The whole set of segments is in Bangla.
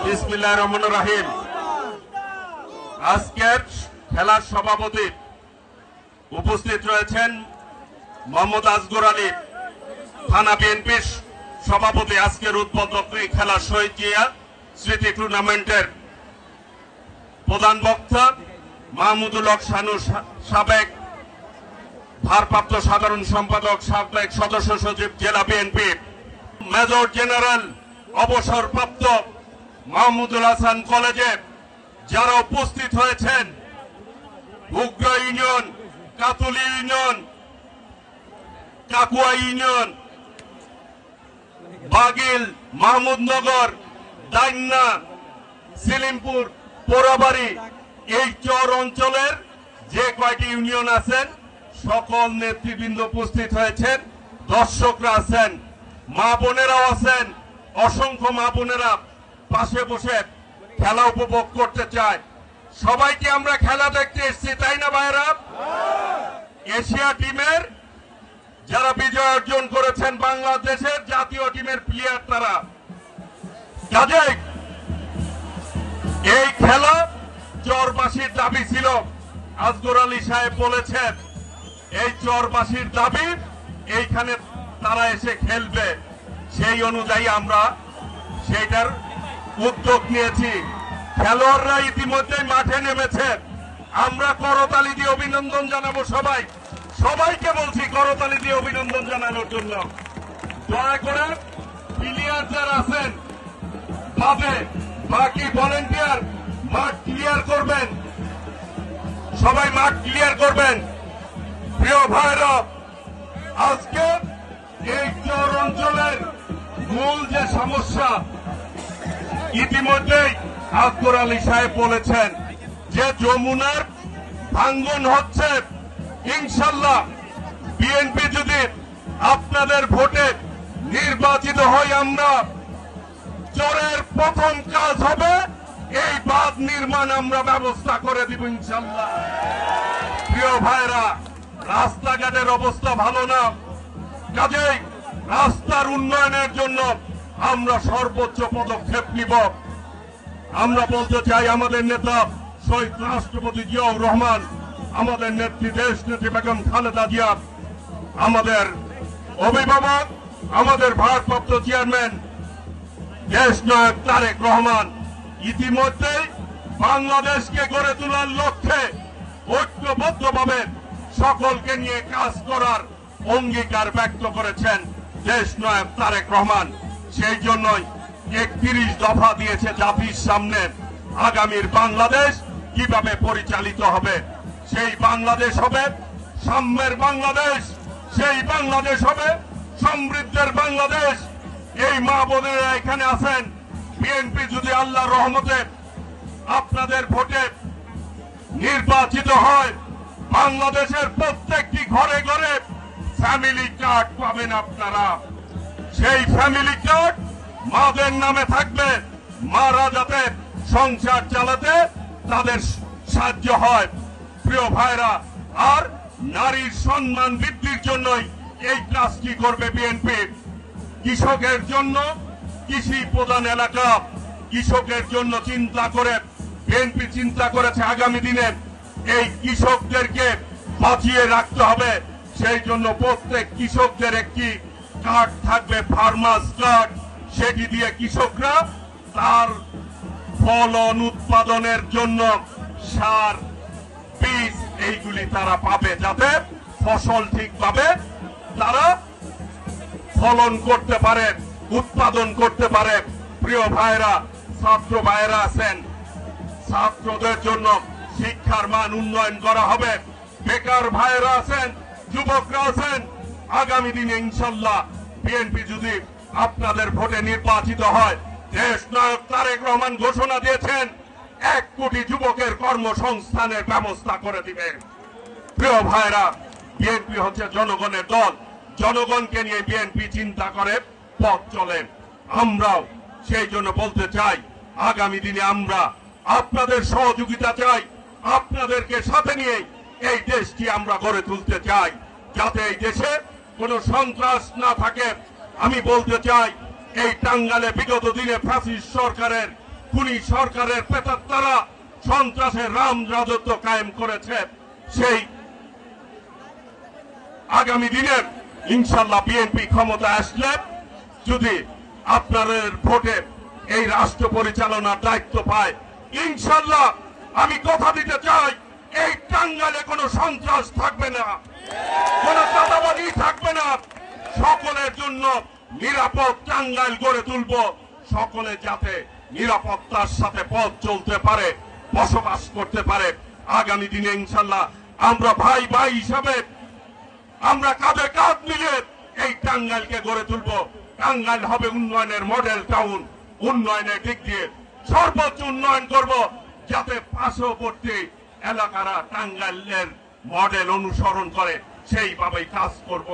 বিসমিল্লাহির রহমানির রহিম। আজকের খেলার সভাপতি উপস্থিত রয়েছেন মোহাম্মদ আসগর আলী, থানা বিএনপির সভাপতি। আজকের উদ্বোধক এই খেলার শহীদ জিয়া স্মৃতি টুর্নামেন্টের প্রধান বক্তা মাহমুদুল হক শানু, সাবেক ভারপ্রাপ্ত সাধারণ সম্পাদক, সাবেক সদস্য সচিব জেলা বিএনপি। মেজর জেনারেল অবসরপ্রাপ্ত মাহমুদুল হাসান কলেজে যারা উপস্থিত হয়েছেন, উগ্র union, কাতুলি union, Kakua union, Bagil, Mahmudnagar, ডাইন্না, Silimpur, Porabari, এই চর অঞ্চলের যে কয়টি ইউনিয়ন আছেন সকল নেতৃবৃন্দ উপস্থিত হয়েছেন, দর্শকরা আছেন, মা বোনেরাও আছেন। অসংখ্য মা বোনেরা পাশে বসে খেলা উপভোগ করতে চায়। সবাইকে আমরা খেলা দেখতে এসেছি, তাই না ভাইরা? এশিয়া টিমের যারা বিজয় অর্জন করেছেন, বাংলাদেশের জাতীয় টিমের প্লেয়ার তারা। কাজেই এই খেলা চরবাসীর দাবি ছিল। আসগর আলী সাহেব বলেছেন এই চরবাসীর দাবি, এইখানে তারা এসে খেলবে। সেই অনুযায়ী আমরা সেইটার উদ্যোগ নিয়েছি। খেলোয়াড়রা ইতিমধ্যে মাঠে নেমেছে। আমরা করতালি দিয়ে অভিনন্দন জানাবো। সবাইকে বলছি করতালি দিয়ে অভিনন্দন জানানোর জন্য। দয়া করে প্লেয়ার যারা আছেন মাঠে, বাকি ভলেন্টিয়ার মাঠ ক্লিয়ার করবেন, সবাই মাঠ ক্লিয়ার করবেন। প্রিয় ভাইরা, আজকে এই চর অঞ্চলের মূল যে সমস্যা ইতিমধ্যেই আসগর আলী সাহেব বলেছেন যে যমুনার ভাঙ্গন হচ্ছে। ইনশাল্লাহ বিএনপি যদি আপনাদের ভোটে নির্বাচিত হই, আমরা চরের প্রথম কাজ হবে এই বাঁধ নির্মাণ আমরা ব্যবস্থা করে দিব ইনশাল্লাহ। প্রিয় ভাইরা, রাস্তাঘাটের অবস্থা ভালো না, কাজেই রাস্তার উন্নয়নের জন্য আমরা সর্বোচ্চ পদক্ষেপ নিব। আমরা বলতে চাই আমাদের নেতা শহীদ রাষ্ট্রপতি জিয়াউর রহমান, আমাদের নেত্রী দেশ নেত্রী বেগম খালেদা জিয়া, আমাদের অভিভাবক, আমাদের ভারপ্রাপ্ত চেয়ারম্যান দেশ নায়ক তারেক রহমান ইতিমধ্যেই বাংলাদেশকে গড়ে তোলার লক্ষ্যে ঐক্যবদ্ধভাবে সকলকে নিয়ে কাজ করার অঙ্গীকার ব্যক্ত করেছেন দেশ নায়ক তারেক রহমান। সেই জন্যই 31 দফা দিয়েছে জাতির সামনে। আগামীর বাংলাদেশ কিভাবে পরিচালিত হবে, সেই বাংলাদেশ হবে সাম্যের বাংলাদেশ, সেই বাংলাদেশ হবে সমৃদ্ধের বাংলাদেশ। এই মা বোনেরা এখানে আছেন, বিএনপি যদি আল্লাহর রহমতে আপনাদের ভোটে নির্বাচিত হয়, বাংলাদেশের প্রত্যেকটি ঘরে ঘরে ফ্যামিলি কার্ড পাবেন আপনারা। সেই ফ্যামিলি কার্ড মাদের নামে থাকবে। মারা যাতে সংসার চালাতে তাদের সাহায্য হয়। প্রিয় ভাইরা, আর নারীর সম্মান বৃদ্ধির জন্যই এই কাজটি করবে বিএনপি। কৃষকের জন্য, কৃষি প্রধান এলাকা, কৃষকের জন্য চিন্তা করে বিএনপি চিন্তা করেছে আগামী দিনে এই কৃষকদেরকে বাঁচিয়ে রাখতে হবে। সেই জন্য প্রত্যেক কৃষকদের একটি কার্ড থাকবে, ফার্মার্স কার্ড। সেটি দিয়ে কৃষকরা তার ফলন উৎপাদনের জন্য সার, বীজ এইগুলি তারা পাবে, যাতে ফসল ঠিকভাবে তারা ফলন করতে পারে, উৎপাদন করতে পারে। প্রিয় ভাইরা, ছাত্র ভাইরা আছেন, ছাত্রদের জন্য শিক্ষার মান উন্নয়ন করা হবে। বেকার ভাইরা আছেন, যুবকরা আছেন, আগামী দিনে ইনশাল্লাহ বিএনপি যদি আপনাদের ভোটে নির্বাচিত হয়, দেশ নায়ক তারেক রহমান ঘোষণা দিয়েছেন 1 কোটি যুবকের কর্মসংস্থানের ব্যবস্থা করে দিবেন। প্রিয় ভাইরা, বিএনপি হচ্ছে জনগণের দল। জনগণকে নিয়ে বিএনপি চিন্তা করে পথ চলে। আমরাও সেই জন্য বলতে চাই, আগামী দিনে আমরা আপনাদের সহযোগিতা চাই। আপনাদেরকে সাথে নিয়ে এই দেশটি আমরা গড়ে তুলতে চাই, যাতে এই দেশে কোনো সন্ত্রাস না থাকে। আমি বলতে চাই, এই টাঙ্গাইলে বিগত দিনে ফ্যাসিস্ট সরকারের খুনি সরকারের প্রেতাত্মারা সন্ত্রাসের রাম রাজত্ব কায়েম করেছে, সেই আগামী দিনে ইনশাল্লাহ বিএনপি ক্ষমতা আসলে যদি আপনাদের ভোটে এই রাষ্ট্র পরিচালনার দায়িত্ব পায়, ইনশাল্লাহ আমি কথা দিতে চাই, এই টাঙ্গাইলে কোনো সন্ত্রাস থাকবে না, কোনো চাঁদাবাজি থাকবে না। সকলের জন্য নিরাপদ টাঙ্গাইল গড়ে তুলব, সকলে যাতে নিরাপত্তার সাথে পথ চলতে পারে, বসবাস করতে পারে। আগামী দিনে ইনশাল্লাহ আমরা ভাই ভাই হিসাবে আমরা কাঁধে কাঁধ মিলে এই টাঙ্গাইলকে গড়ে তুলব। টাঙ্গাইল হবে উন্নয়নের মডেল টাউন, উন্নয়নের দিক দিয়ে সর্বোচ্চ উন্নয়ন করব, যাতে পার্শ্ববর্তী এলাকারা টাঙ্গাইলের মডেল অনুসরণ করে, সেইভাবেই কাজ করব।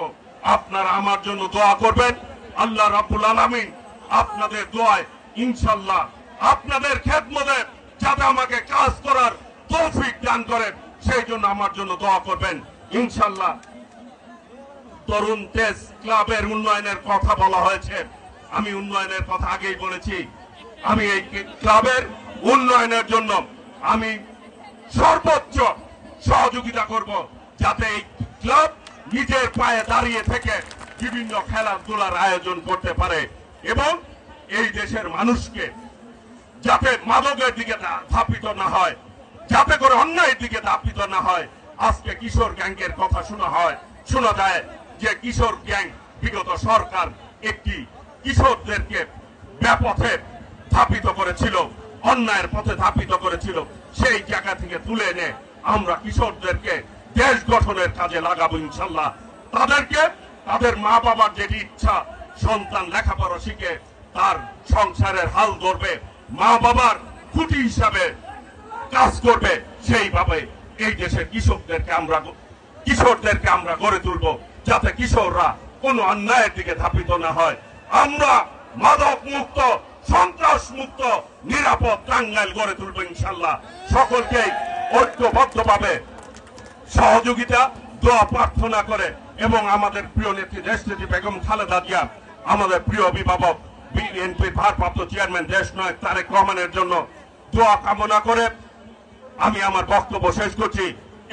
আপনারা আমার জন্য দোয়া করবেন। আল্লাহ রাব্বুল আলামিন আপনাদের দোয়ায় ইনশাল্লাহ আপনাদের খেদমতে যাতে আমাকে কাজ করার তৌফিক দান করেন, সেই জন্য আমার জন্য দোয়া করবেন ইনশাল্লাহ। তরুণ তেজ ক্লাবের উন্নয়নের কথা বলা হয়েছে, আমি উন্নয়নের কথা আগেই বলেছি। আমি এই ক্লাবের উন্নয়নের জন্য আমি সর্বোচ্চ সহযোগিতা করব, যাতে এই ক্লাব নিজের পায়ে দাঁড়িয়ে থেকে বিভিন্ন খেলাধুলার আয়োজন করতে পারে এবং এই দেশের মানুষকে যাতে মাদকের দিকে ধাপিত না হয়, যাতে করে অন্যায়ের দিকে ধাপিত না হয়। আজকে কিশোর গ্যাংয়ের কথা শোনা যায় যে কিশোর গ্যাং বিগত সরকার একটি কিশোরদেরকে ব্যাপথে ধাপিত করেছিল, অন্যায়ের পথে ধাপিত করেছিল। সেই জায়গা থেকে তুলে এনে আমরা কিশোরদেরকে দেশ গঠনের কাজে লাগাবো ইনশাল্লাহ। তাদেরকে তাদের মা বাবার যেটি ইচ্ছা, সন্তান লেখাপড়া শিখে তার সংসারের হাল ধরবে, মা বাবার খুঁটি হিসাবে কাজ করবে, সেইভাবে এই দেশের কিশোরদেরকে আমরা গড়ে তুলব, যাতে কিশোররা কোনো অন্যায়ের দিকে ধাপিত না হয়। আমরা মাদক মুক্ত, সন্ত্রাস মুক্ত, নিরাপদ টাঙ্গাইল গড়ে তুলব ইনশাল্লাহ। সকলকেই ঐক্যবদ্ধভাবে সহযোগিতা দোয়া প্রার্থনা করে এবং আমাদের প্রিয় নেত্রী দেশনেত্রী বেগম খালেদা জিয়া, আমাদের প্রিয় অভিভাবক বিএনপির ভারপ্রাপ্ত চেয়ারম্যান দেশনায়ক তারেক রহমানের জন্য দোয়া কামনা করে আমি আমার বক্তব্য শেষ করছি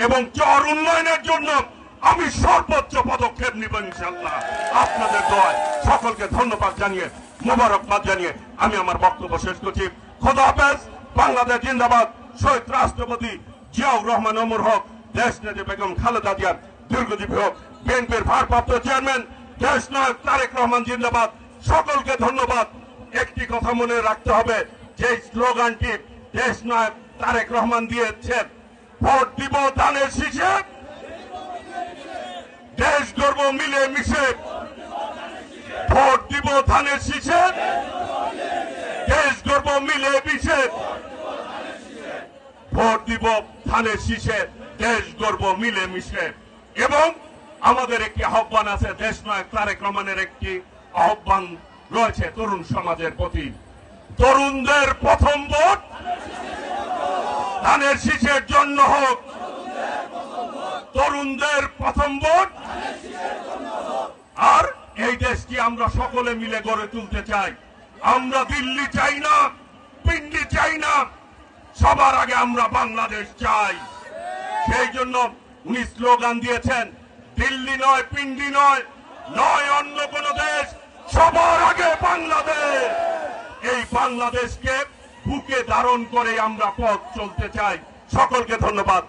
এবং চর উন্নয়নের জন্য আমি সর্বোচ্চ পদক্ষেপ নিব ইনশাআল্লাহ। আপনাদের দোয়ায় সকলকে ধন্যবাদ জানিয়ে, মোবারকবাদ জানিয়ে আমি আমার বক্তব্য শেষ করছি। খোদা হাফেজ। বাংলাদেশ জিন্দাবাদ। শহীদ রাষ্ট্রপতি জিয়াউর রহমান অমর হোক। দেশনেত্রী বেগম খালেদা জিয়ার দীর্ঘজীবী হোক। বিএনপির ভারপ্রাপ্ত চেয়ারম্যান দেশনায়ক তারেক রহমান জিন্দাবাদ। সকলকে ধন্যবাদ। একটি কথা মনে রাখতে হবে, যে স্লোগানটি দেশনায়ক তারেক রহমান দিয়েছেন, ভোট দিব ধানের শীষে, দেশ গর্ব মিলে মিশে, ভোট দিব ধানের শীষে, দেশ গর্ব মিলে মিশে, ভোট দিব ধানের শীষে, দেশ গর্ব মিলে মিশে। এবং আমাদের একটি আহ্বান আছে, দেশনায়ক তারেক রহমানের একটি আহ্বান রয়েছে তরুণ সমাজের প্রতি। তরুণদের প্রথম ভোট ধানের শীষের জন্য হোক। তরুণদের প্রথম ভোট। আর এই দেশটি আমরা সকলে মিলে গড়ে তুলতে চাই। আমরা দিল্লি চাই না, পিন্ডি চাই না, সবার আগে আমরা বাংলাদেশ চাই। সেই জন্য উনি স্লোগান দিয়েছেন, দিল্লি নয়, পিন্ডি নয়, নয় অন্য কোন দেশ, সবার আগে বাংলাদেশ। এই বাংলাদেশকে বুকে ধারণ করে আমরা পথ চলতে চাই। সকলকে ধন্যবাদ।